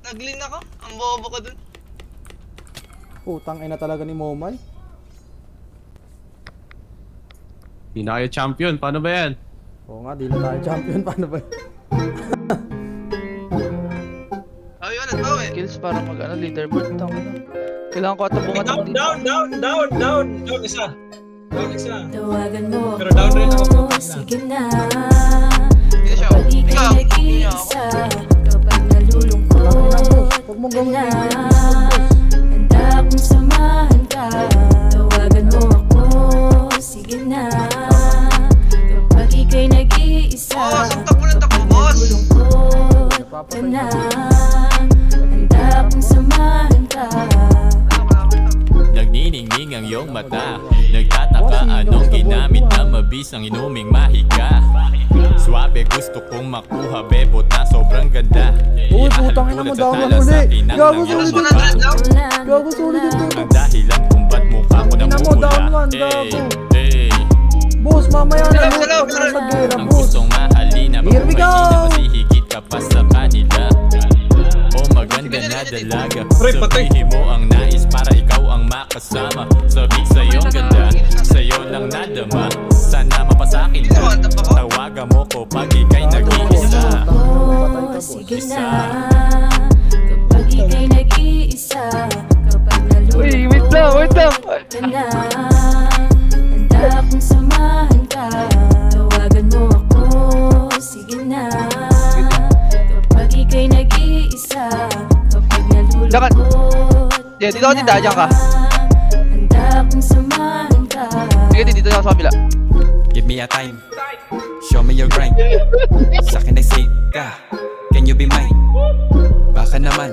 Nag-lean ako. Ang bobo ko dun. Putang ina talaga ni Momay. Di na kayo champion, paano ba yan? Oo nga, di na tayo champion. Paano ba? Oh, yun, ito eh. Skills para mag leaderboard. Kailangan ko ata bunga ng Down isa. Down isa. Tawagan mo Pero down rin ako. sige na. Hindi siya. Kapag Ikaw. ika'y nag-iisa, kapag nalulungkot Huwag mong ka gawin na, yun. handa akong samahan ka. Tawagan mo ako, sige na. Kapag ika'y nag-iisa, Oh, suntok mo ng takbo, kapag boss. nalulungkot ka na, handa akong samahan ka. Nagniningning ang iyong mata. Nagtataka anong ginamit na mabis ang inuming mahika. Swabe gusto kong makuha, bebot na sobrang ganda. Uy, putang ina mo, down na muli. Gago, Plus sulit 100 daw. Gago, sulit yung tutok. Ang dahilan kung ba't mukha ko Ina mo, namumula. down one, Hey, gago. hey. Boss, mamaya na. Salamat, Boss, salamat, pag nasa gera, Ang boss. gustong mahalina, Here we go! mabuhay na masihigit ka pa sa kanila. O maganda na dalaga, Pre, patay. sabihin mo ang nais para ikaw ang makasama. Sabi sa'yo ang ganda, sa'yo lang nadama. Sana mapasakin ka, tawagan mo ko pag ika'y nag-iisa. Oh, sige na. Kapag ika'y nag-iisa, kapag Uy, wait lang. nalulungkot ka na, handa akong samahan ka. Tawagan mo ako, sige na. Kapag ika'y nag-iisa, kapag nalulungkot Yeah, dito ako tindahan, diyan ka. handa akong samahan ka. Sige, dito ako sa kabila. Give me a time, show me your grind. Sa'kin ay safe ka, can you be mine? Baka naman